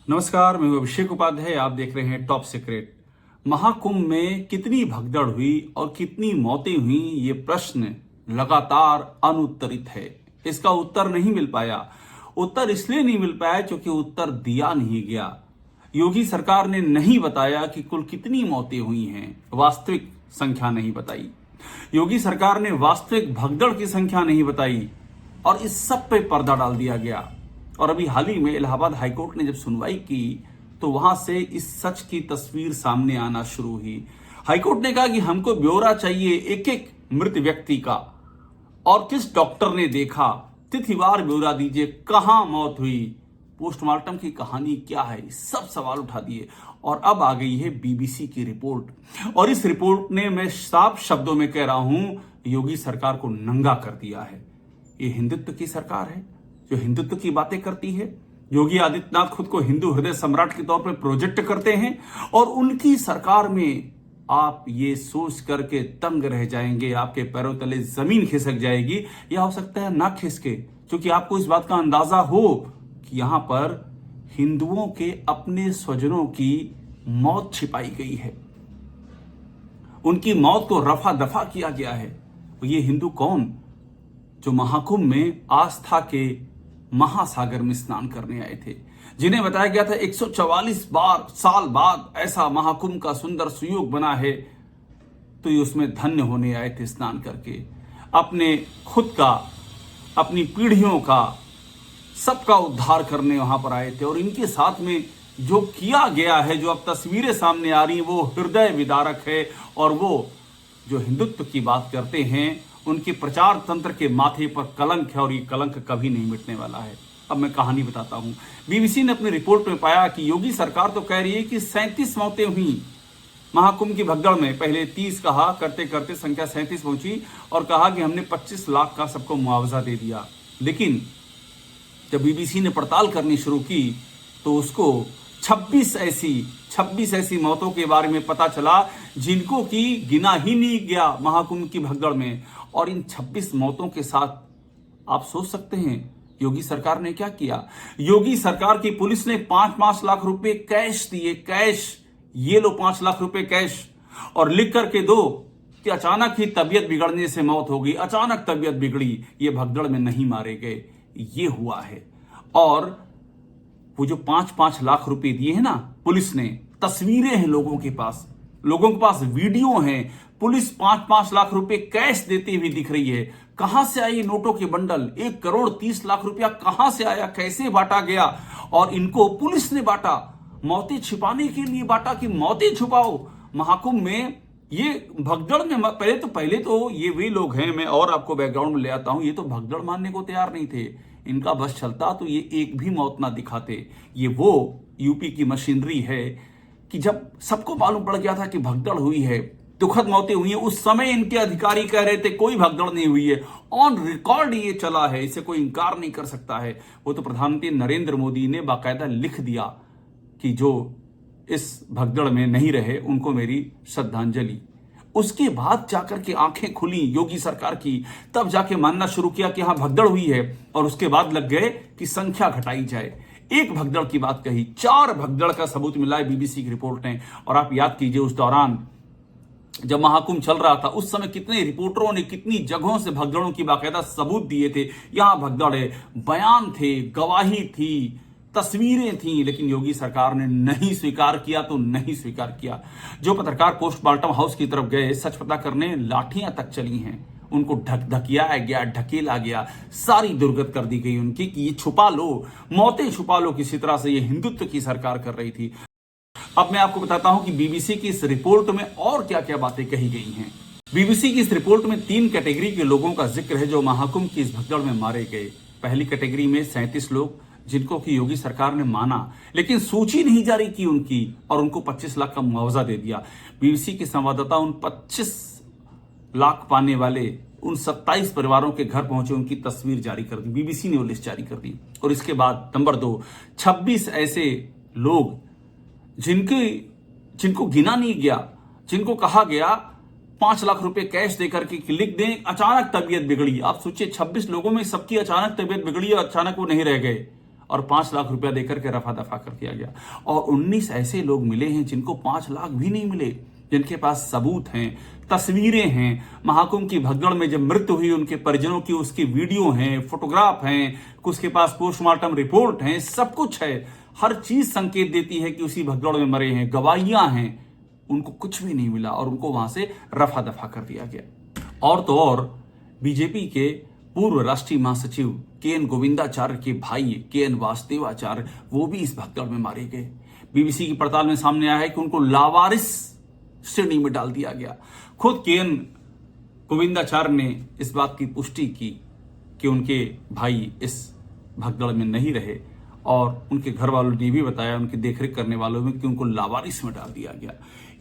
नमस्कार, मैं हूं अभिषेक उपाध्याय। आप देख रहे हैं टॉप सीक्रेट। महाकुंभ में कितनी भगदड़ हुई और कितनी मौतें हुई, ये प्रश्न लगातार अनुत्तरित है। इसका उत्तर नहीं मिल पाया। उत्तर इसलिए नहीं मिल पाया क्योंकि उत्तर दिया नहीं गया। योगी सरकार ने नहीं बताया कि कुल कितनी मौतें हुई हैं, वास्तविक संख्या नहीं बताई। योगी सरकार ने वास्तविक भगदड़ की संख्या नहीं बताई और इस सब पे पर्दा डाल दिया गया। और अभी हाल ही में इलाहाबाद हाईकोर्ट ने जब सुनवाई की तो वहां से इस सच की तस्वीर सामने आना शुरू हुई। हाईकोर्ट ने कहा कि हमको ब्यौरा चाहिए एक एक मृत व्यक्ति का, और किस डॉक्टर ने देखा, तिथिवार ब्यौरा दीजिए, कहां मौत हुई, पोस्टमार्टम की कहानी क्या है, सब सवाल उठा दिए। और अब आ गई है बीबीसी की रिपोर्ट, और इस रिपोर्ट ने, मैं साफ शब्दों में कह रहा हूं, योगी सरकार को नंगा कर दिया है। ये हिंदुत्व की सरकार है जो हिंदुत्व की बातें करती है। योगी आदित्यनाथ खुद को हिंदू हृदय सम्राट के तौर पर प्रोजेक्ट करते हैं, और उनकी सरकार में आप ये सोच करके तंग रह जाएंगे, आपके पैरों तले जमीन खिसक जाएगी, या हो सकता है ना खिसके, क्योंकि आपको इस बात का अंदाजा हो कि यहां पर हिंदुओं के अपने स्वजनों की मौत छिपाई गई है, उनकी मौत को रफा दफा किया गया है। ये हिंदू कौन? जो महाकुंभ में आस्था के महासागर में स्नान करने आए थे, जिन्हें बताया गया था 144 साल बाद ऐसा महाकुंभ का सुंदर सुयोग बना है, तो ये उसमें धन्य होने आए थे स्नान करके। अपने खुद का, अपनी पीढ़ियों का, सबका उद्धार करने वहां पर आए थे। और इनके साथ में जो किया गया है, जो अब तस्वीरें सामने आ रही हैं, वो हृदय विदारक है। और वो जो हिंदुत्व की बात करते हैं, उनके प्रचार तंत्र के माथे पर कलंक है, और ये कलंक कभी नहीं मिटने वाला है। अब मैं कहानी बताता हूं। बीबीसी ने अपनी रिपोर्ट में पाया कि योगी सरकार तो कह रही है कि 37 मौतें हुई महाकुंभ की भगदड़ में। पहले 30 कहा, करते करते संख्या 37 पहुंची, और कहा कि हमने 25 लाख का सबको मुआवजा दे दिया। लेकिन जब बीबीसी ने पड़ताल करनी शुरू की तो उसको 26 ऐसी मौतों के बारे में पता चला जिनको की गिना ही नहीं गया महाकुंभ की भगदड़ में। और इन 26 मौतों के साथ आप सोच सकते हैं योगी सरकार ने क्या किया। योगी सरकार की पुलिस ने 5-5 लाख रुपए कैश दिए, कैश, ये लो 5 लाख रुपए कैश, और लिख करके दो कि अचानक ही तबीयत बिगड़ने से मौत हो गई, अचानक तबीयत बिगड़ी, ये भगदड़ में नहीं मारे गए, ये हुआ है। और वो जो 5-5 लाख रुपए दिए हैं ना पुलिस ने, तस्वीरें हैं लोगों के पास वीडियो हैं, पुलिस 5-5 लाख रुपए कैश देती हुई दिख रही है। कहां से आई नोटों के बंडल? 1 करोड़ 30 लाख रुपया कहां से आया, कैसे बांटा गया? और इनको पुलिस ने बांटा, मौतें छिपाने के लिए बांटा कि मौतें छुपाओ। महाकुंभ में ये भगदड़ में पहले तो ये वे लोग हैं, मैं और आपको बैकग्राउंड में ले आता हूं, ये तो भगदड़ मानने को तैयार नहीं थे। इनका बस चलता तो ये एक भी मौत ना दिखाते। ये वो यूपी की मशीनरी है कि जब सबको मालूम पड़ गया था कि भगदड़ हुई है, दुखद मौतें हुई हैं, उस समय इनके अधिकारी कह रहे थे कोई भगदड़ नहीं हुई है। ऑन रिकॉर्ड ये चला है, इसे कोई इंकार नहीं कर सकता है। वो तो प्रधानमंत्री नरेंद्र मोदी ने बाकायदा लिख दिया कि जो इस भगदड़ में नहीं रहे उनको मेरी श्रद्धांजलि। उसके बाद जाकर के आंखें खुली योगी सरकार की, तब जाके मानना शुरू किया कि हाँ भगदड़ हुई है, और उसके बाद लग गए कि संख्या घटाई जाए। एक भगदड़ की बात कही, 4 भगदड़ का सबूत मिला है बीबीसी की रिपोर्ट ने। और आप याद कीजिए उस दौरान जब महाकुंभ चल रहा था, उस समय कितने रिपोर्टरों ने कितनी जगहों से भगदड़ों की बाकायदा सबूत दिए थे, यहां भगदड़ है, बयान थे, गवाही थी, तस्वीरें थी, लेकिन योगी सरकार ने नहीं स्वीकार किया तो नहीं स्वीकार किया। जो पत्रकार पोस्टमार्टम हाउस की तरफ गए सच पता करने, लाठियां तक चली हैं, उनको ढकिया गया, ढकेला गया, सारी दुर्गत कर दी गई उनकी कि ये छुपा लो, मौतें छुपा लो। किसी तरह से ये हिंदुत्व की सरकार कर रही थी। अब मैं आपको बताता हूं कि बीबीसी की इस रिपोर्ट में और क्या क्या बातें कही गई हैं। बीबीसी की इस रिपोर्ट में 3 कैटेगरी के लोगों का जिक्र है जो महाकुंभ की इस भगदड़ में मारे गए। पहली कैटेगरी में 37 लोग जिनको की योगी सरकार ने माना, लेकिन सूची नहीं जारी की उनकी, और उनको 25 लाख का मुआवजा दे दिया। बीबीसी के संवाददाता उन 25 लाख पाने वाले उन 27 परिवारों के घर पहुंचे, उनकी तस्वीर जारी कर दी, बीबीसी ने वो लिस्ट जारी कर दी। और इसके बाद नंबर 2, 26 ऐसे लोग जिनको गिना नहीं गया, जिनको कहा गया 5 लाख रुपए कैश देकर के लिख दें, अचानक तबीयत बिगड़ी। आप सोचिए 26 लोगों में सबकी अचानक तबीयत बिगड़ी और अचानक वो नहीं रह गए, और 5 लाख रुपया देकर के रफा दफा कर दिया गया। और 19 ऐसे लोग मिले हैं जिनको 5 लाख भी नहीं मिले, जिनके पास सबूत हैं, तस्वीरें हैं। महाकुंभ की भगदड़ में जब मृत्यु हुई उनके परिजनों की, उसकी वीडियो हैं, फोटोग्राफ हैं, उसके पास पोस्टमार्टम रिपोर्ट हैं, सब कुछ है। हर चीज संकेत देती है कि उसी भगदड़ में मरे हैं, गवाहियां हैं। उनको कुछ भी नहीं मिला और उनको वहां से रफा दफा कर दिया गया। और तो और बीजेपी के पूर्व राष्ट्रीय महासचिव के.एन. गोविंदाचार्य के भाई के.एन. वासुदेवाचार्य, वो भी इस भगदड़ में मारे गए। बीबीसी की पड़ताल में सामने आया है कि उनको लावारिस श्रेणी में डाल दिया गया। खुद के.एन. गोविंदाचार्य ने इस बात की पुष्टि की कि उनके भाई इस भगदड़ में नहीं रहे और उनके घर वालों ने भी बताया, उनकी देखरेख करने वालों में, कि उनको लावारिस में डाल दिया गया।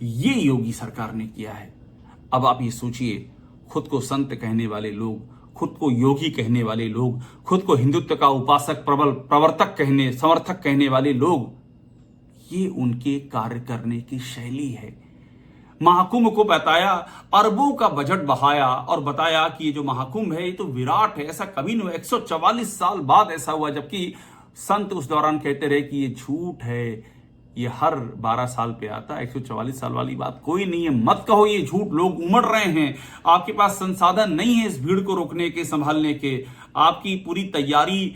ये योगी सरकार ने किया है। अब आप ये सोचिए, खुद को संत कहने वाले लोग, खुद को योगी कहने वाले लोग, खुद को हिंदुत्व का उपासक प्रबल प्रवर्तक कहने, समर्थक कहने वाले लोग, ये उनके कार्य करने की शैली है। महाकुंभ को बताया, अरबों का बजट बहाया और बताया कि ये जो महाकुंभ है ये तो विराट है, ऐसा कभी नहीं हुआ। 144 साल बाद ऐसा हुआ, जबकि संत उस दौरान कहते रहे कि ये झूठ है, ये हर 12 साल पे आता है। 144 साल वाली बात कोई नहीं है, मत कहो ये झूठ। लोग उमड़ रहे हैं, आपके पास संसाधन नहीं है इस भीड़ को रोकने के, संभालने के, आपकी पूरी तैयारी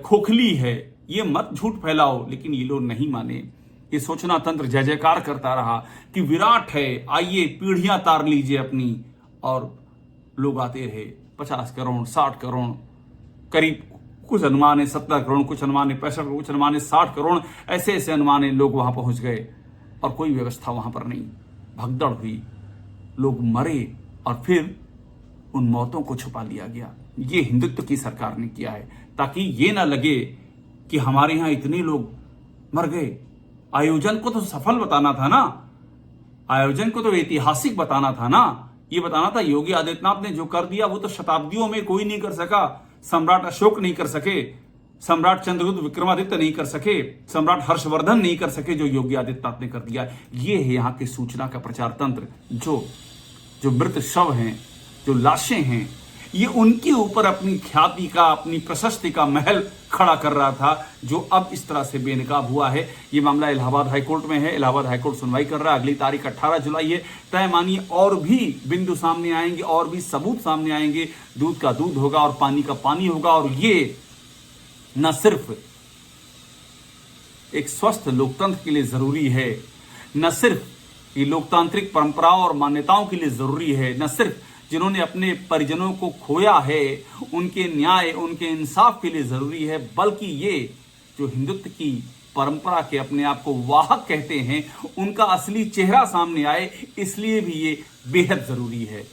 खोखली है, ये मत झूठ फैलाओ। लेकिन ये लोग नहीं माने। ये सोचना तंत्र जय जयकार करता रहा कि विराट है, आइए पीढ़ियां तार लीजिए अपनी। और लोग आते रहे, 50 करोड़, 60 करोड़, करीब कुछ अनुमान है 17 करोड़, कुछ अनुमान है 65 करोड़, कुछ अनुमान है 60 करोड़, ऐसे ऐसे अनुमान है। लोग वहां पहुंच गए और कोई व्यवस्था वहां पर नहीं। भगदड़ हुई, लोग मरे और फिर उन मौतों को छुपा लिया गया। ये हिंदुत्व की सरकार ने किया है, ताकि ये ना लगे कि हमारे यहां इतने लोग मर गए। आयोजन को तो सफल बताना था ना, आयोजन को तो ऐतिहासिक बताना था ना। ये बताना था योगी आदित्यनाथ ने जो कर दिया वो तो शताब्दियों में कोई नहीं कर सका। सम्राट अशोक नहीं कर सके, सम्राट चंद्रगुप्त विक्रमादित्य नहीं कर सके, सम्राट हर्षवर्धन नहीं कर सके, जो योगी आदित्यनाथ ने कर दिया। ये है यहाँ के सूचना का प्रचार तंत्र। जो मृत शव हैं, जो लाशें हैं, ये उनके ऊपर अपनी ख्याति का, अपनी प्रशस्ति का महल खड़ा कर रहा था, जो अब इस तरह से बेनकाब हुआ है। ये मामला इलाहाबाद हाईकोर्ट में है। इलाहाबाद हाईकोर्ट सुनवाई कर रहा है। अगली तारीख 18 जुलाई है। तय मानिए और भी बिंदु सामने आएंगे, और भी सबूत सामने आएंगे। दूध का दूध होगा और पानी का पानी होगा। और ये न सिर्फ एक स्वस्थ लोकतंत्र के लिए जरूरी है, न सिर्फ ये लोकतांत्रिक परंपराओं और मान्यताओं के लिए जरूरी है, न सिर्फ जिन्होंने अपने परिजनों को खोया है उनके न्याय, उनके इंसाफ के लिए जरूरी है, बल्कि ये जो हिंदुत्व की परंपरा के अपने आप को वाहक कहते हैं, उनका असली चेहरा सामने आए, इसलिए भी ये बेहद जरूरी है।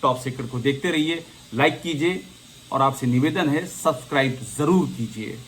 टॉप सीक्रेट को देखते रहिए, लाइक कीजिए और आपसे निवेदन है सब्सक्राइब जरूर कीजिए।